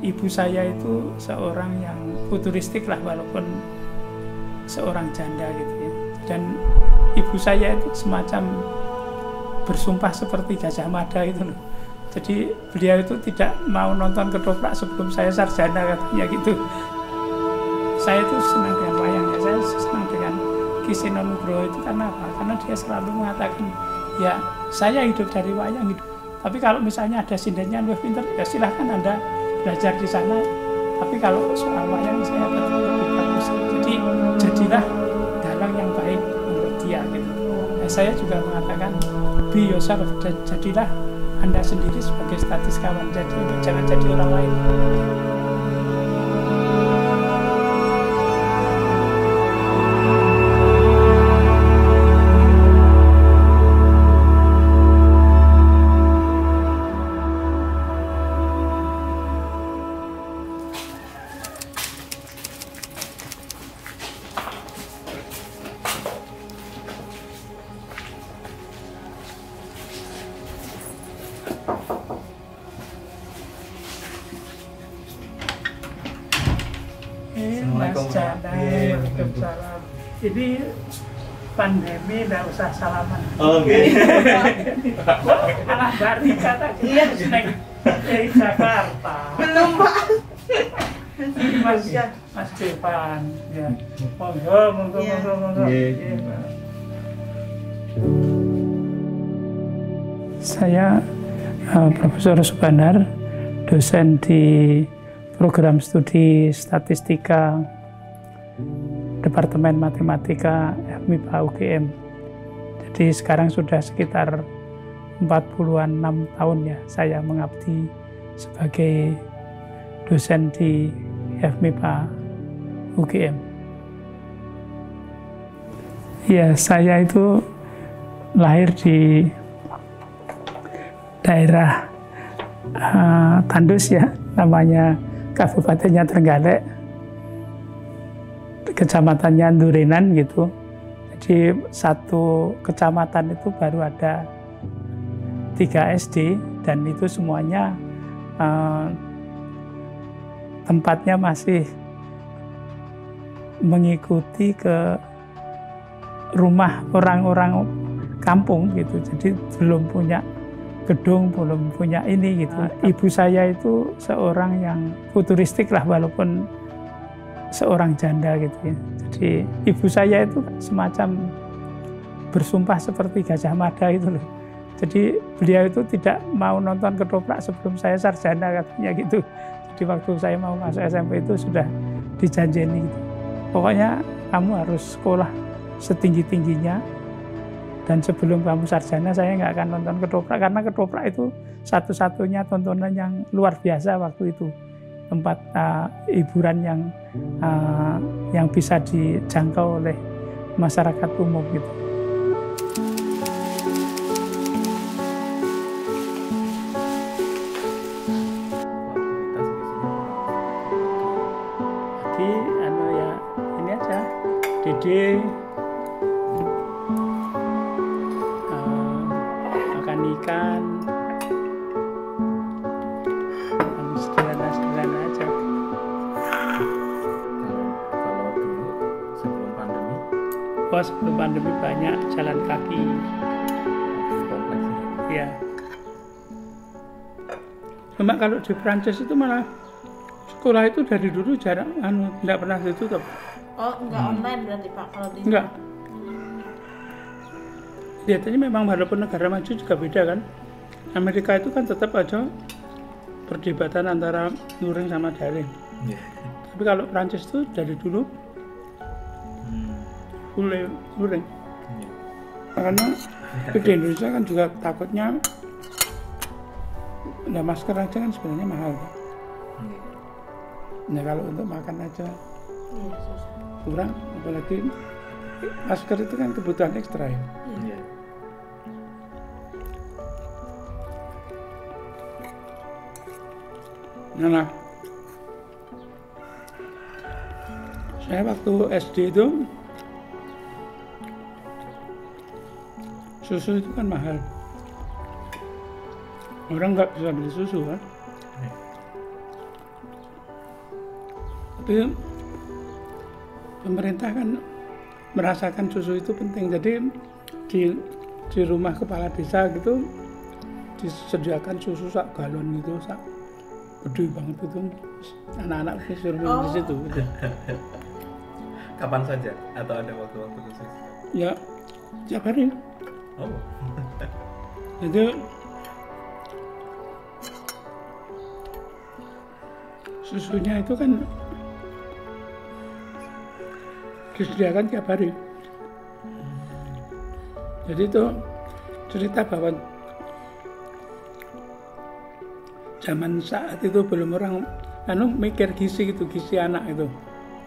ibu saya itu seorang yang futuristik lah, walaupun seorang janda gitu ya. Dan ibu saya itu semacam bersumpah seperti Gajah Mada gitu loh. Jadi beliau itu tidak mau nonton ketoprak sebelum saya sarjana katanya gitu. Saya itu senang dengan wayang ya, saya senang dengan Ki Seno Nugroho itu karena apa? Karena dia selalu mengatakan, ya saya hidup dari wayang gitu. Tapi kalau misalnya ada sindennya lebih pintar, ya silahkan Anda belajar di sana. Tapi kalau soal wayang saya tetap lebih bagus. Jadi jadilah dalang yang baik menurut dia gitu. Nah, saya juga mengatakan be yourself, jadilah Anda sendiri sebagai statistikawan. Jadi jangan jadi orang lain. Waalaikumsalam. Ini pandemi nggak usah salaman. Oh, gitu. Alah Bari kata kita dari Jakarta. Belum, Pak. Ini Mas Devan. Ya. Monggo. Iya, Pak. Saya Profesor Subandar, dosen di program studi statistika Departemen Matematika FMIPA UGM. Jadi sekarang sudah sekitar 46 tahun ya saya mengabdi sebagai dosen di FMIPA UGM. Ya, saya itu lahir di daerah Tandus ya, namanya Kabupatennya Trenggalek, kecamatannya Durenan gitu. Jadi satu kecamatan itu baru ada 3 SD dan itu semuanya tempatnya masih mengikuti ke rumah orang-orang kampung gitu. Jadi belum punya gedung, belum punya ini gitu. Ibu saya itu seorang yang futuristik lah, walaupun seorang janda gitu ya. Jadi ibu saya itu semacam bersumpah seperti Gajah Mada gitu loh. Jadi beliau itu tidak mau nonton ketoprak sebelum saya sarjana katanya gitu. Jadi waktu saya mau masuk SMP itu sudah dijanjeni gitu. Pokoknya kamu harus sekolah setinggi-tingginya, dan sebelum kamu sarjana saya nggak akan nonton ketoprak, karena ketoprak itu satu-satunya tontonan yang luar biasa waktu itu, tempat hiburan yang bisa dijangkau oleh masyarakat umum gitu. Jadi ya ini aja, Dede. Ikan sederhana aja. Kalau dulu sebelum pandemi? Sebelum pandemi banyak jalan kaki. Kompleks ya. Cuma kalau di Prancis itu malah sekolah itu dari dulu jarang, tidak pernah ditutup. Oh, enggak online berarti Pak kalau di? Enggak. Lihatnya memang walaupun negara maju juga beda kan. Amerika itu kan tetap aja perdebatan antara luring sama daring. Tapi kalau Prancis itu dari dulu luring. Karena di Indonesia kan juga takutnya masker aja kan sebenarnya mahal. Nah kalau untuk makan aja kurang, apalagi masker itu kan kebutuhan ekstra ya. Nah, saya waktu SD itu susu itu kan mahal, orang nggak bisa beli susu kan. Tapi pemerintah kan merasakan susu itu penting. Jadi di rumah kepala desa gitu disediakan susu sak galon gitu, sak gede banget itu. Anak-anak disuruh minum di situ. Gitu. Kapan saja atau ada waktu-waktu khusus? Ya, tiap hari. Oh. Jadi susunya itu kan disediakan tiap hari. Jadi itu cerita bahwa zaman saat itu belum orang mikir gizi gitu, gizi anak itu.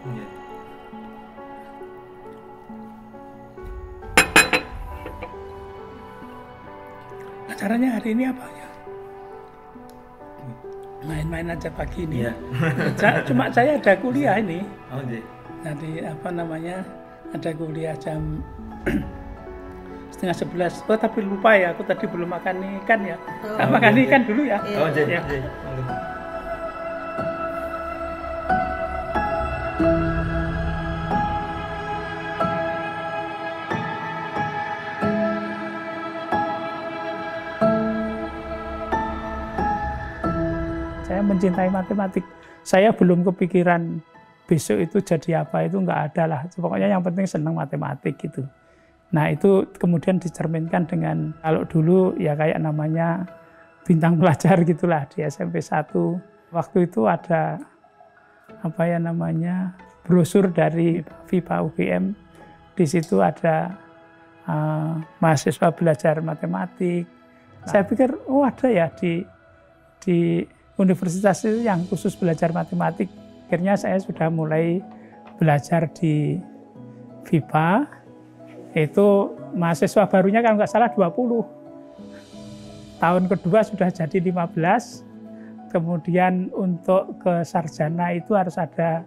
Iya. Acaranya hari ini apa ya? Main-main aja pagi ini. Iya. Cuma saya ada kuliah ini. Oh, iya. Jadi ada kuliah jam 10:30. Oh tapi lupa ya, aku tadi belum makan ikan ya. Makan iya, ikan dulu ya. Oh, iya. Ya. Iya. Saya mencintai matematik. Saya belum kepikiran besok itu jadi apa, itu nggak ada lah. Pokoknya yang penting senang matematik gitu. Nah itu kemudian dicerminkan dengan, kalau dulu ya kayak namanya bintang pelajar gitulah di SMP 1. Waktu itu ada brosur dari FIPA UGM. Di situ ada mahasiswa belajar matematik. Saya pikir ada ya di universitas itu yang khusus belajar matematik. Akhirnya saya sudah mulai belajar di FIPA. Itu mahasiswa barunya kalau nggak salah 20. Tahun kedua sudah jadi 15. Kemudian untuk ke sarjana itu harus ada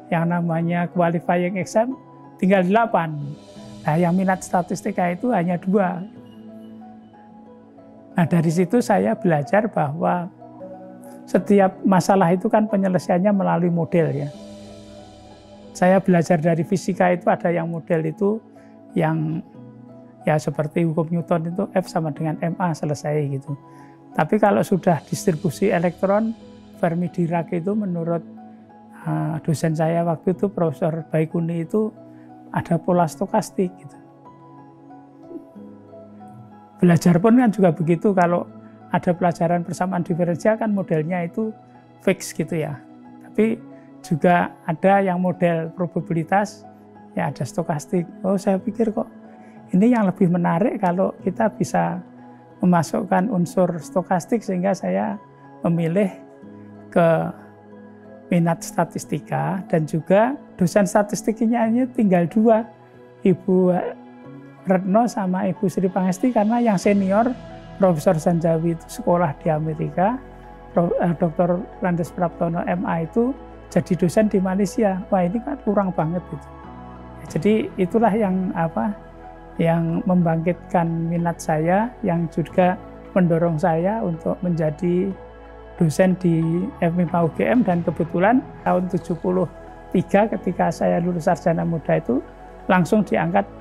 yang namanya qualifying exam, tinggal 8. Nah yang minat statistika itu hanya 2. Nah dari situ saya belajar bahwa setiap masalah itu kan penyelesaiannya melalui model ya. Saya belajar dari fisika itu ada yang model itu yang ya seperti hukum Newton itu F sama dengan MA selesai gitu. Tapi kalau sudah distribusi elektron, Fermi-Dirac itu menurut dosen saya waktu itu Profesor Baikuni itu ada pola stokastik gitu. Belajar pun kan juga begitu, kalau ada pelajaran persamaan diferensial kan modelnya itu fix gitu ya. Tapi juga ada yang model probabilitas, ya ada stokastik. Oh saya pikir kok ini yang lebih menarik kalau kita bisa memasukkan unsur stokastik, sehingga saya memilih ke minat statistika. Dan juga dosen statistiknya ini tinggal 2, Ibu Retno sama Ibu Sri Pangesti, karena yang senior Profesor Sanjawi itu sekolah di Amerika, Dr. Landes Praptono MA itu jadi dosen di Malaysia. Wah ini kan kurang banget gitu. Jadi itulah yang membangkitkan minat saya, yang juga mendorong saya untuk menjadi dosen di FMIPA UGM. Dan kebetulan tahun 73 ketika saya lulus sarjana muda itu langsung diangkat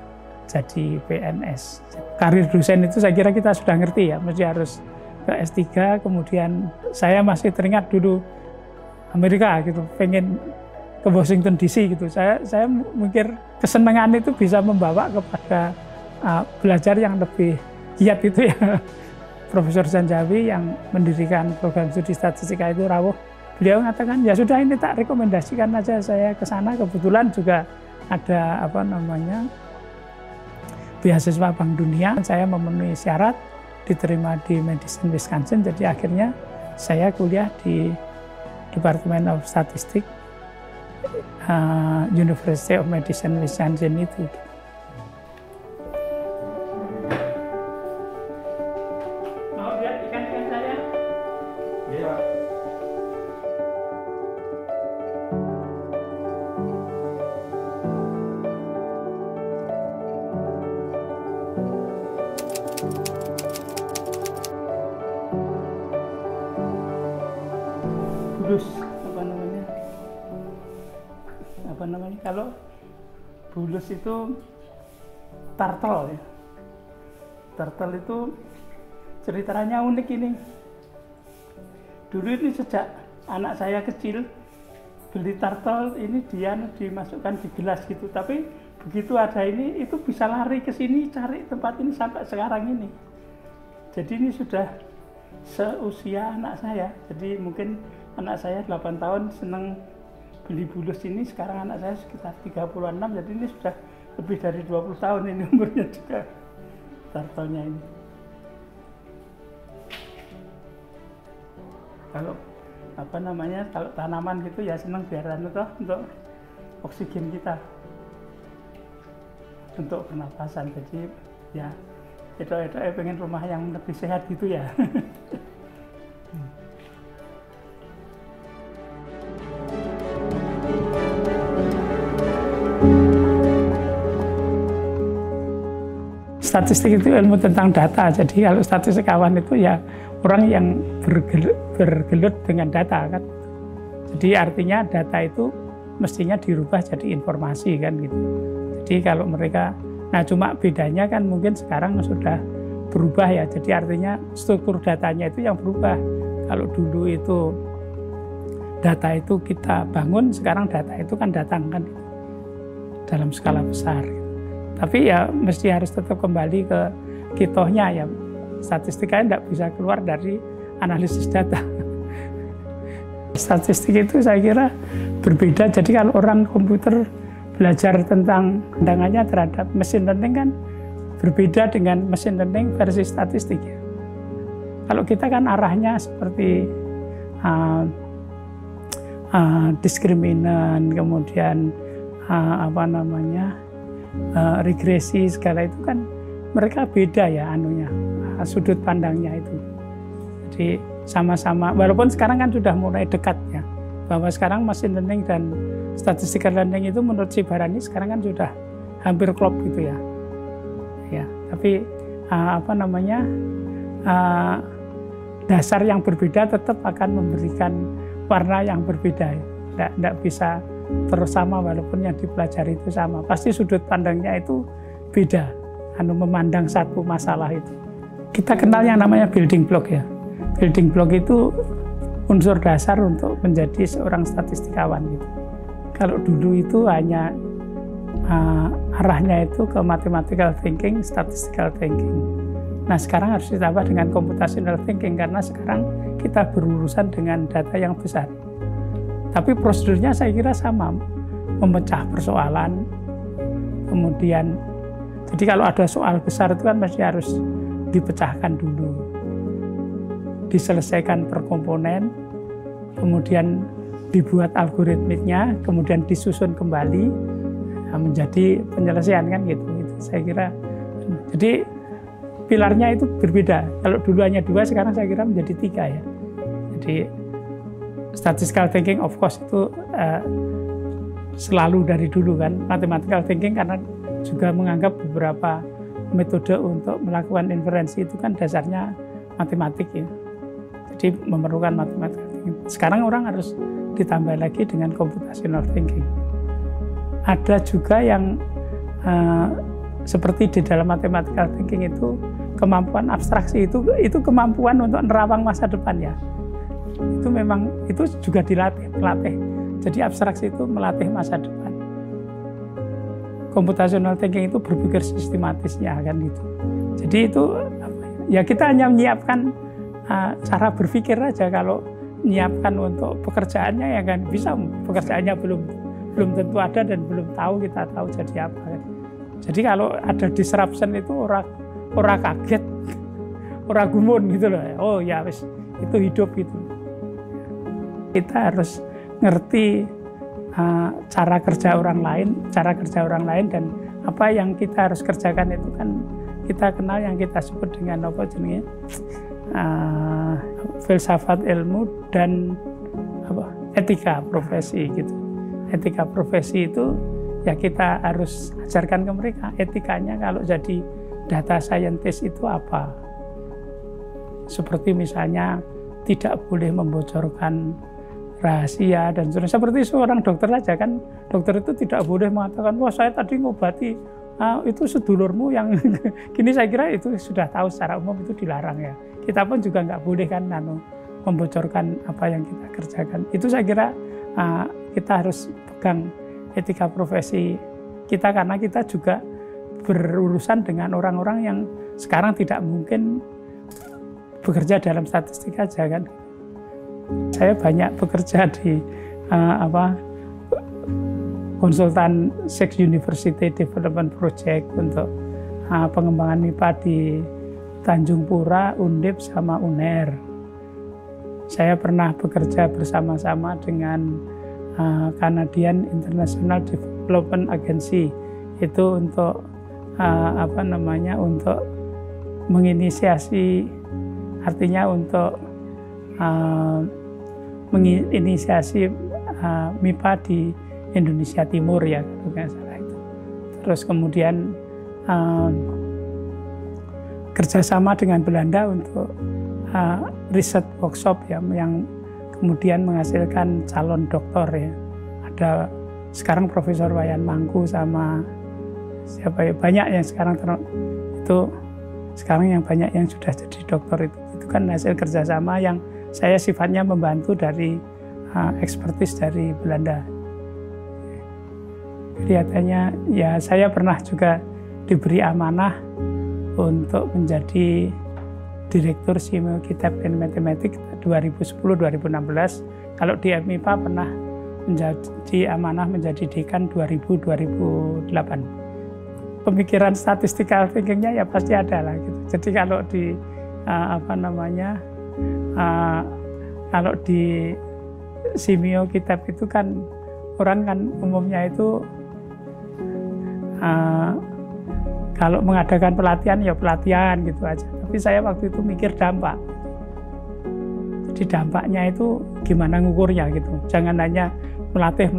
jadi PNS. Karir dosen itu saya kira kita sudah ngerti ya, mesti harus ke S3, kemudian saya masih teringat dulu Amerika gitu, pengen ke Washington DC gitu. Saya mikir kesenangan itu bisa membawa kepada belajar yang lebih giat itu ya. Profesor Sanjawi yang mendirikan program studi statistika itu rawuh, beliau mengatakan ya sudah ini tak rekomendasikan aja saya ke sana. Kebetulan juga ada beasiswa Bank Dunia, saya memenuhi syarat diterima di Madison, Wisconsin. Jadi akhirnya saya kuliah di Department of Statistics University of Madison, Wisconsin itu. Mau lihat ikan-ikan saya? Iya. Terus kalau bulus itu turtle ya. Turtle itu ceritanya unik ini. Dulu ini sejak anak saya kecil beli turtle ini dia dimasukkan di gelas gitu, tapi begitu ada ini itu bisa lari ke sini cari tempat ini sampai sekarang ini. Jadi ini sudah seusia anak saya. Jadi mungkin anak saya 8 tahun seneng beli bulus ini, sekarang anak saya sekitar 36, jadi ini sudah lebih dari 20 tahun ini umurnya juga turtle-nya ini. Kalau apa namanya, kalau tanaman gitu ya seneng biar untuk oksigen kita, untuk pernapasan. Jadi ya itu pengen rumah yang lebih sehat gitu ya. Statistik itu ilmu tentang data. Jadi kalau statistikawan itu ya orang yang bergelut dengan data kan. Jadi artinya data itu mestinya dirubah jadi informasi kan gitu. Jadi kalau mereka, nah cuma bedanya kan mungkin sekarang sudah berubah ya. Jadi artinya struktur datanya itu yang berubah. Kalau dulu itu data itu kita bangun, sekarang data itu kan datang kan dalam skala besar. Tapi ya mesti harus tetap kembali ke kitohnya ya. Statistikanya tidak bisa keluar dari analisis data. Statistik itu saya kira berbeda. Jadi kalau orang komputer belajar tentang pandangannya terhadap machine learning kan berbeda dengan machine learning versi statistik ya. Kalau kita kan arahnya seperti diskriminan, kemudian regresi segala itu kan mereka beda ya sudut pandangnya itu. Jadi sama-sama, walaupun sekarang kan sudah mulai dekat ya, bahwa sekarang machine learning dan statistical learning itu menurut si Barani sekarang kan sudah hampir klop gitu ya. Ya, tapi dasar yang berbeda tetap akan memberikan warna yang berbeda. Tidak bisa terus sama walaupun yang dipelajari itu sama. Pasti sudut pandangnya itu beda, memandang satu masalah itu. Kita kenal yang namanya building block ya. Building block itu unsur dasar untuk menjadi seorang statistikawan gitu. Kalau dulu itu hanya arahnya itu ke mathematical thinking, statistical thinking. Nah sekarang harus ditambah dengan computational thinking karena sekarang kita berurusan dengan data yang besar. Tapi prosedurnya saya kira sama, memecah persoalan, kemudian jadi kalau ada soal besar itu kan mesti harus dipecahkan dulu, diselesaikan per komponen, kemudian dibuat algoritmiknya, kemudian disusun kembali menjadi penyelesaian kan gitu. Itu saya kira. Jadi pilarnya itu berbeda. Kalau dulu hanya 2, sekarang saya kira menjadi 3 ya. Jadi statistical thinking of course itu selalu dari dulu kan. Mathematical thinking karena juga menganggap beberapa metode untuk melakukan inferensi itu kan dasarnya matematik ya. Jadi memerlukan mathematical thinking. Sekarang orang harus ditambah lagi dengan computational thinking. Ada juga yang seperti di dalam mathematical thinking itu kemampuan abstraksi itu kemampuan untuk nerawang masa depan ya. Itu memang itu juga melatih. Jadi abstraksi itu melatih masa depan. Computational thinking itu berpikir sistematisnya kan gitu. Jadi itu ya kita hanya menyiapkan cara berpikir aja. Kalau menyiapkan untuk pekerjaannya ya kan bisa, pekerjaannya belum tentu ada dan belum tahu kita tahu jadi apa kan. Jadi kalau ada disruption itu orang kaget, orang gumun gitu loh. Oh ya wis itu hidup gitu. Kita harus ngerti cara kerja orang lain dan apa yang kita harus kerjakan itu kan kita kenal yang kita sebut dengan apa jenenge filsafat ilmu dan etika profesi gitu. Etika profesi itu ya kita harus ajarkan ke mereka etikanya kalau jadi data scientist itu apa. Seperti misalnya tidak boleh membocorkan rahasia dan seterusnya. Seperti seorang dokter saja kan, dokter itu tidak boleh mengatakan, wah saya tadi ngobati itu sedulurmu yang gini. Saya kira itu sudah tahu secara umum itu dilarang ya. Kita pun juga nggak boleh kan membocorkan apa yang kita kerjakan. Itu saya kira kita harus pegang etika profesi kita, karena kita juga berurusan dengan orang-orang yang sekarang tidak mungkin bekerja dalam statistik aja kan. Saya banyak bekerja di konsultan Six University Development Project untuk pengembangan MIPA di Tanjung Pura, Undip, sama UNER. Saya pernah bekerja bersama-sama dengan Canadian International Development Agency, itu untuk untuk menginisiasi, artinya untuk menginisiasi MIPA di Indonesia Timur ya, kalau nggak salah itu. Terus kemudian kerjasama dengan Belanda untuk riset workshop ya, yang kemudian menghasilkan calon doktor ya. Ada sekarang Profesor Wayan Mangku sama siapa ya, banyak yang sekarang itu sekarang yang banyak yang sudah jadi doktor itu kan hasil kerjasama yang saya sifatnya membantu dari ekspertis dari Belanda. Kelihatannya ya saya pernah juga diberi amanah untuk menjadi Direktur Semiokitab and Matematik 2010-2016. Kalau di MIPA pernah menjadi amanah menjadi dekan 2000-2008. Pemikiran statistical thinkingnya ya pasti ada lah gitu. Jadi kalau di kalau di Semiokitab itu kan orang kan umumnya itu kalau mengadakan pelatihan ya pelatihan gitu aja. Tapi saya waktu itu mikir dampak. Jadi dampaknya itu gimana ngukurnya gitu. Jangan hanya melatih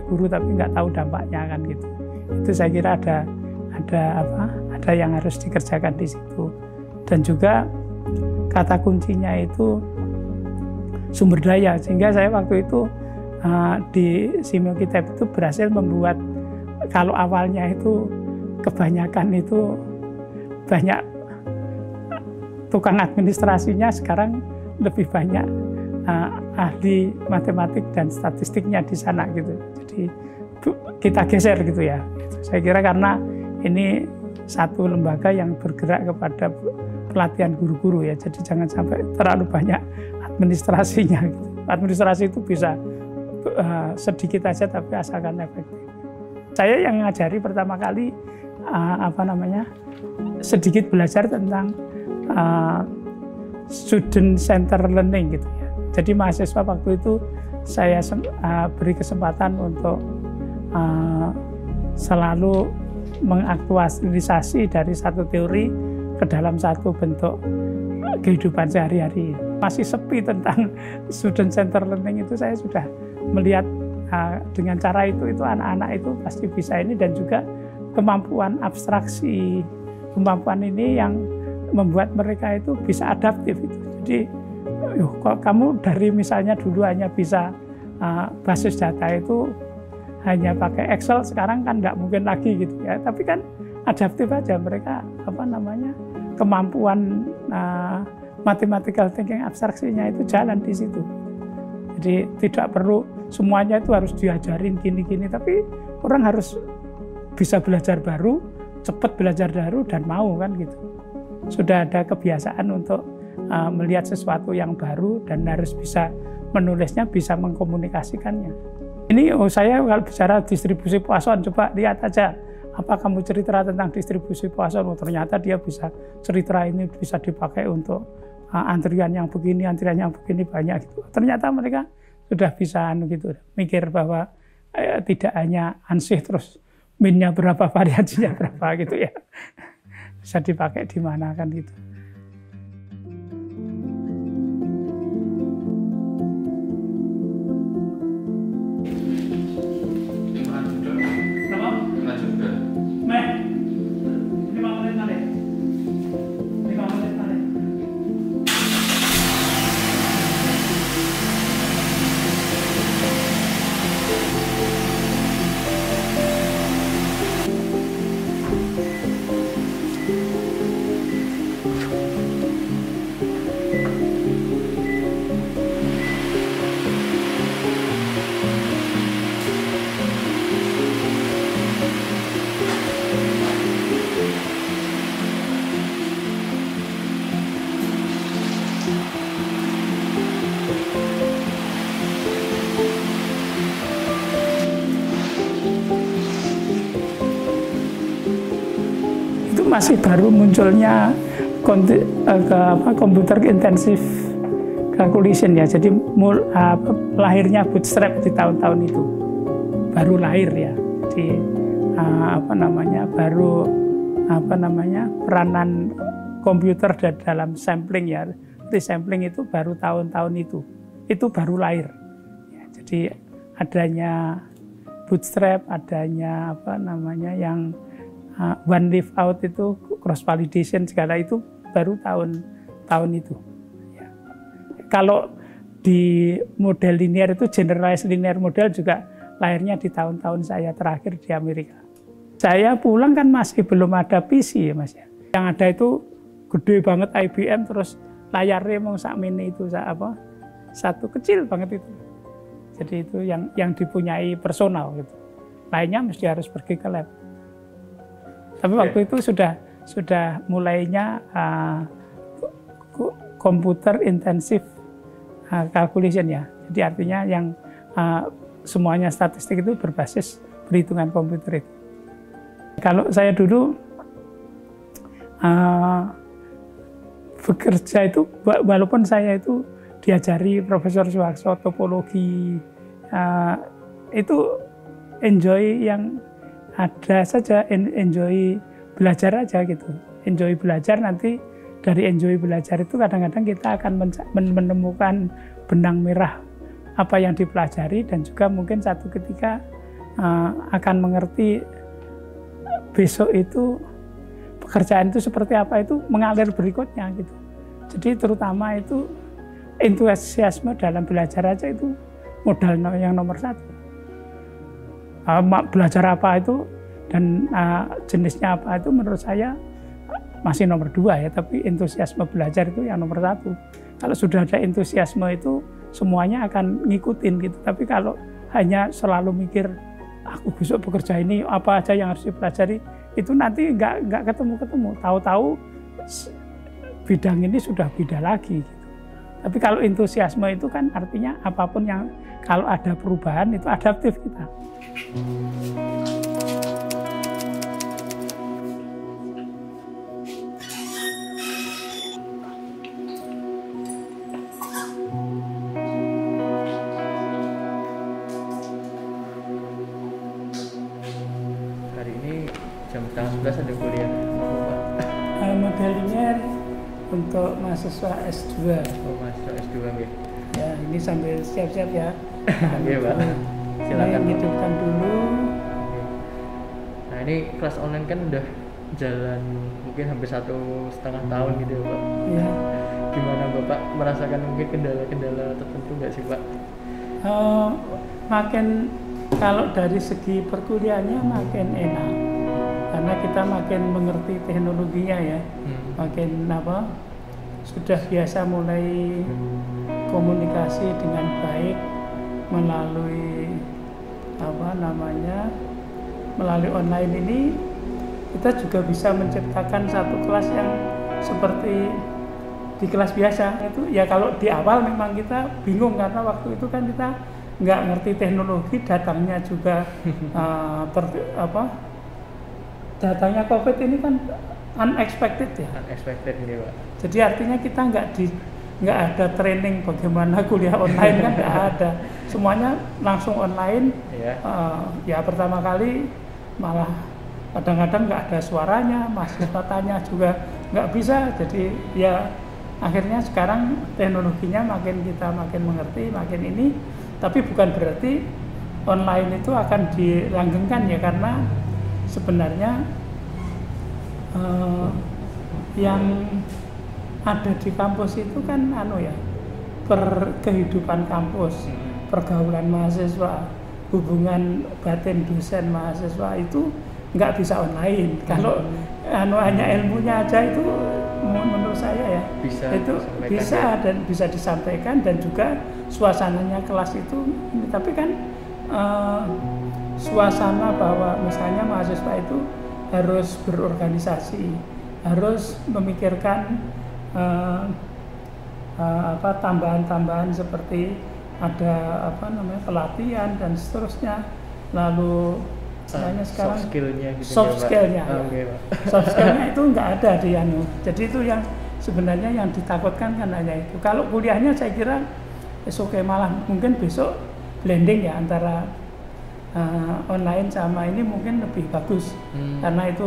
guru tapi nggak tahu dampaknya kan gitu. Itu saya kira ada yang harus dikerjakan di situ. Dan juga kata kuncinya itu sumber daya. Sehingga saya waktu itu di Semiokitab itu berhasil membuat, kalau awalnya itu kebanyakan itu banyak tukang administrasinya, sekarang lebih banyak ahli matematik dan statistiknya di sana gitu. Jadi kita geser gitu ya. Saya kira karena ini satu lembaga yang bergerak kepada pelatihan guru-guru ya. Jadi jangan sampai terlalu banyak administrasinya gitu. Administrasi itu bisa sedikit aja tapi asalkan efektif. Saya yang ngajari pertama kali sedikit belajar tentang student center learning gitu ya. Jadi mahasiswa waktu itu saya beri kesempatan untuk selalu mengaktualisasi dari satu teori ke dalam satu bentuk kehidupan sehari-hari. Masih sepi tentang student center learning itu, saya sudah melihat dengan cara itu anak-anak itu pasti bisa ini, dan juga kemampuan abstraksi, kemampuan ini yang membuat mereka itu bisa adaptif itu. Jadi kalau kamu dari misalnya dulu hanya bisa basis data itu hanya pakai Excel, sekarang kan nggak mungkin lagi gitu ya. Tapi kan adaptif aja mereka, kemampuan mathematical thinking abstraksinya itu jalan di situ. Jadi tidak perlu semuanya itu harus diajarin gini-gini, tapi orang harus bisa belajar baru, cepat belajar baru, dan mau kan gitu. Sudah ada kebiasaan untuk melihat sesuatu yang baru dan harus bisa menulisnya, bisa mengkomunikasikannya. Ini saya kalau bicara distribusi Poisson, coba lihat aja apa kamu cerita tentang distribusi Poisson. Ternyata dia bisa cerita ini bisa dipakai untuk antrian yang begini banyak gitu. Ternyata mereka sudah bisa gitu, mikir bahwa tidak hanya ansih terus minnya berapa, variasinya berapa gitu ya. Bisa dipakai di mana kan gitu. Itu masih baru munculnya komputer intensif calculation ya. Jadi lahirnya Bootstrap di tahun-tahun itu baru lahir ya. Jadi baru peranan komputer dalam sampling ya. Resampling itu baru tahun-tahun itu baru lahir. Ya, jadi adanya Bootstrap, adanya yang one leaf out itu cross validation segala itu baru tahun itu. Ya. Kalau di model linear itu generalized linear model juga lahirnya di tahun-tahun saya terakhir di Amerika. Saya pulang kan masih belum ada PC ya Mas ya. Yang ada itu gede banget IBM terus layarnya mau sak mini itu satu kecil banget itu. Jadi itu yang dipunyai personal gitu. Lainnya mesti harus pergi ke lab. Tapi waktu itu sudah mulainya komputer intensif calculation ya. Jadi artinya yang semuanya statistik itu berbasis perhitungan komputer itu. Kalau saya dulu bekerja itu, walaupun saya itu diajari Profesor Suharto topologi, itu enjoy yang ada saja, enjoy belajar aja gitu. Enjoy belajar, nanti dari enjoy belajar itu kadang-kadang kita akan menemukan benang merah apa yang dipelajari dan juga mungkin satu ketika akan mengerti besok itu pekerjaan itu seperti apa, itu mengalir berikutnya gitu. Jadi terutama itu entusiasme dalam belajar aja itu modal yang nomor satu. Belajar apa itu dan jenisnya apa itu menurut saya masih nomor dua ya, tapi entusiasme belajar itu yang nomor satu. Kalau sudah ada entusiasme itu semuanya akan ngikutin gitu. Tapi kalau hanya selalu mikir aku besok bekerja ini apa aja yang harus dipelajari, itu nanti nggak ketemu. Tahu-tahu bidang ini sudah beda lagi gitu. Tapi kalau entusiasme itu kan artinya apapun yang kalau ada perubahan itu adaptif kita. Hari ini jam 11 ada kuliah Model linear untuk mahasiswa S2. Oh, mahasiswa S2 ya. Ya, ini sambil siap-siap ya. Iya, Pak. Silakan. Hidupkan dulu. Nah, ini kelas online kan udah jalan mungkin hampir 1,5 tahun gitu ya, Pak. Ya. Gimana Bapak merasakan mungkin kendala-kendala tertentu nggak sih, Pak? Makin kalau dari segi perkuliahannya makin enak. Karena kita makin mengerti teknologinya ya. Makin sudah biasa mulai komunikasi dengan baik melalui melalui online ini. Kita juga bisa menciptakan satu kelas yang seperti di kelas biasa itu ya. Kalau di awal memang kita bingung karena waktu itu kan kita nggak ngerti teknologi, datangnya juga datangnya COVID ini kan unexpected ya. Unexpected ini, Pak. Jadi artinya kita nggak ada training bagaimana kuliah online kan nggak ada. Semuanya langsung online. Ya pertama kali malah kadang-kadang nggak ada suaranya, mahasiswa tanya juga nggak bisa. Jadi ya akhirnya sekarang teknologinya kita makin mengerti, makin ini. Tapi bukan berarti online itu akan dilanggengkan ya, karena sebenarnya yang ada di kampus itu kan kehidupan kampus, pergaulan mahasiswa, hubungan batin dosen mahasiswa itu nggak bisa online. Kalau hanya ilmunya aja itu menurut saya ya bisa dan bisa disampaikan, dan juga suasananya kelas itu. Tapi kan suasana bahwa misalnya mahasiswa itu harus berorganisasi, harus memikirkan tambahan-tambahan seperti ada pelatihan dan seterusnya. Lalu istilahnya sekarang soft skillnya gitu soft skillnya ya. Oke, Pak. Soft skillnya itu nggak ada di jadi itu yang sebenarnya yang ditakutkan kan hanya itu. Kalau kuliahnya saya kira oke, malah mungkin besok blending ya antara online sama ini mungkin lebih bagus karena itu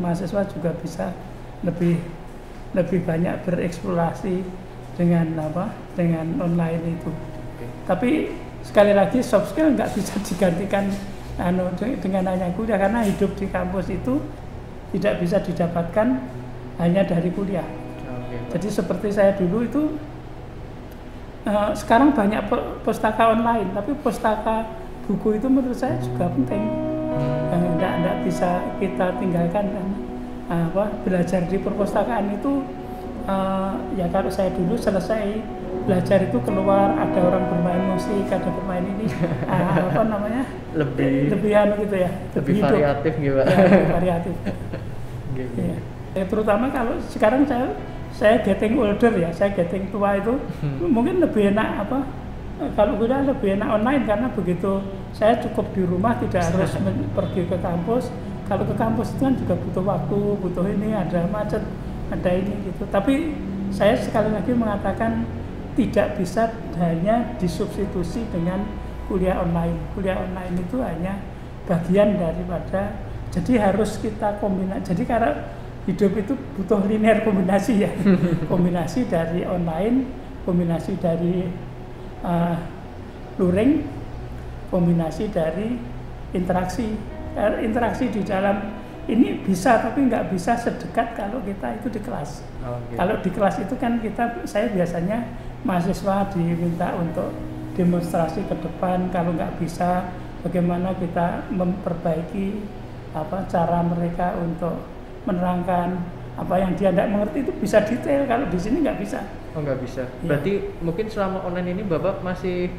mahasiswa juga bisa lebih banyak bereksplorasi dengan online itu. Tapi sekali lagi soft skill nggak bisa digantikan dengan hanya kuliah, karena hidup di kampus itu tidak bisa didapatkan hanya dari kuliah. Jadi seperti saya dulu itu sekarang banyak pustaka online, tapi pustaka buku itu menurut saya juga penting. Tidak bisa kita tinggalkan kan. Belajar di perpustakaan itu ya kalau saya dulu selesai belajar itu keluar, ada orang bermain musik, ada bermain ini lebih gitu ya, lebih variatif gitu Pak. Ya, lebih variatif. Ya, terutama kalau sekarang saya getting older ya, saya getting tua itu mungkin lebih enak kalau kuliah lebih enak online, karena begitu saya cukup di rumah, tidak harus pergi ke kampus. Kalau ke kampus itu kan juga butuh waktu, butuh ini, ada macet, ada ini gitu. Tapi saya sekali lagi mengatakan tidak bisa hanya disubstitusi dengan kuliah online. Kuliah online itu hanya bagian daripada, jadi harus kita kombinasi. Jadi karena hidup itu butuh linear kombinasi ya, kombinasi dari online, kombinasi dari luring, kombinasi dari interaksi. Interaksi di dalam ini bisa, tapi nggak bisa sedekat kalau kita itu di kelas. Kalau di kelas itu kan saya biasanya mahasiswa diminta untuk demonstrasi ke depan, kalau nggak bisa bagaimana kita memperbaiki cara mereka untuk menerangkan apa yang dia tidak mengerti, itu bisa detail. Kalau di sini nggak bisa. Oh, nggak bisa. Ya. Berarti mungkin selama online ini Bapak masih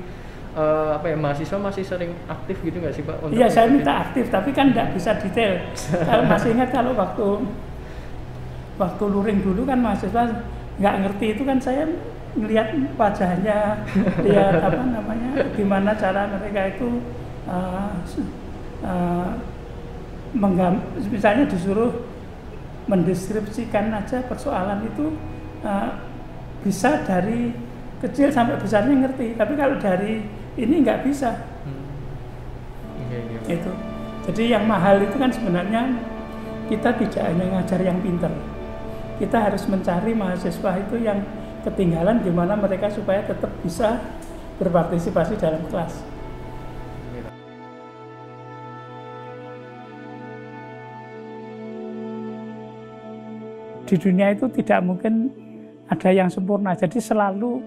mahasiswa masih sering aktif gitu nggak sih Pak? Iya, saya minta aktif, tapi kan nggak bisa detail. Kalau masih ingat kalau waktu luring dulu kan mahasiswa nggak ngerti itu kan saya ngelihat wajahnya, lihat gimana cara mereka itu misalnya disuruh mendeskripsikan aja persoalan itu bisa dari kecil sampai besarnya ngerti, tapi kalau dari ini nggak bisa. Itu. Jadi yang mahal itu kan sebenarnya kita tidak hanya ngajar yang pinter, kita harus mencari mahasiswa itu yang ketinggalan, gimana mereka supaya tetap bisa berpartisipasi dalam kelas. Di dunia itu tidak mungkin ada yang sempurna, jadi selalu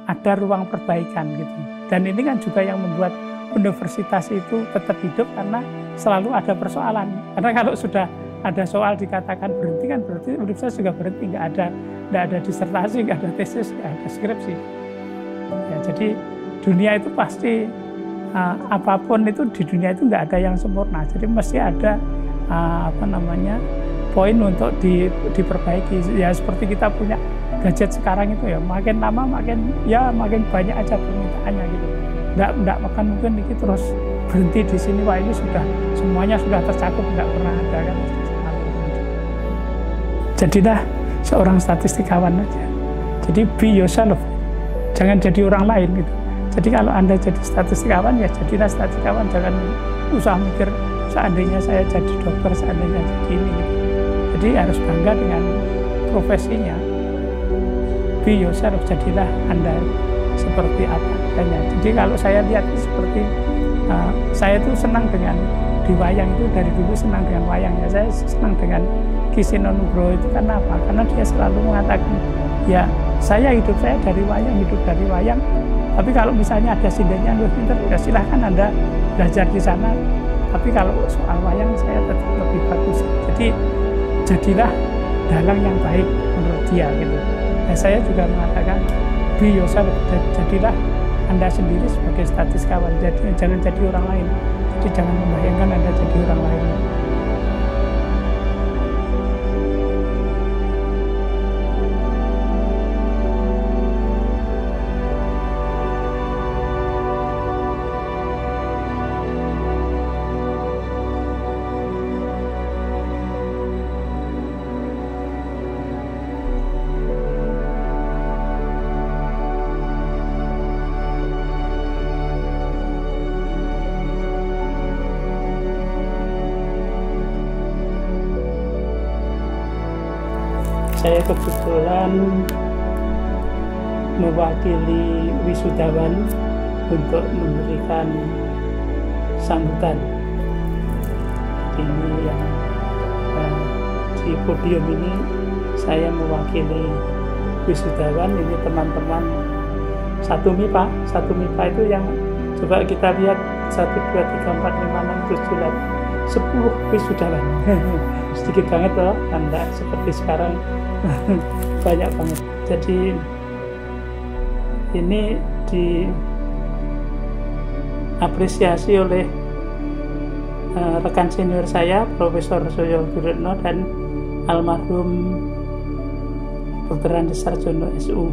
ada ruang perbaikan gitu. Dan ini kan juga yang membuat universitas itu tetap hidup, karena selalu ada persoalan. Karena kalau sudah ada soal dikatakan berhenti, kan berarti universitas juga berhenti, nggak ada disertasi, nggak ada tesis, nggak ada skripsi. Ya, jadi dunia itu pasti apapun itu di dunia itu nggak ada yang sempurna. Jadi mesti ada poin untuk diperbaiki. Ya seperti kita punya gadget sekarang itu ya, makin lama makin banyak aja permintaannya gitu. Nggak akan mungkin ini terus berhenti di sini, wah ini semuanya sudah tercakup, nggak pernah ada kan. Jadilah seorang statistikawan aja. Jadi be yourself, jangan jadi orang lain gitu. Jadi kalau Anda jadi statistikawan ya jadilah statistikawan, jangan usah mikir seandainya saya jadi dokter, seandainya jadi ini gitu. Jadi harus bangga dengan profesinya. Be yourself, jadilah Anda seperti apa adanya. Jadi kalau saya lihat seperti saya itu senang dengan di wayang itu, dari dulu senang dengan wayang ya. Saya senang dengan Ki Sino Nugroho itu karena apa? Karena dia selalu mengatakan ya saya hidup saya dari wayang. Tapi kalau misalnya ada sindennya lebih pintar, ya silahkan Anda belajar di sana. Tapi kalau soal wayang saya tetap lebih bagus. Jadi jadilah dalang yang baik menurut dia gitu. Nah, saya juga mengatakan be yourself, jadilah Anda sendiri sebagai statistikawan. Jadi jangan jadi orang lain. Jadi jangan membayangkan Anda jadi orang lain. saya kebetulan mewakili wisudawan untuk memberikan sambutan. Ini yang di podium ini saya mewakili wisudawan. Ini teman-teman satu MIPA itu yang coba kita lihat 1, 2, 3, 4, 5, 6, 7, 10 wisudawan. Sedikit banget loh, enggak seperti sekarang banyak banget. Jadi ini diapresiasi oleh rekan senior saya, Profesor Soyo Guritno dan almarhum Dr. Andes Sarjono SU.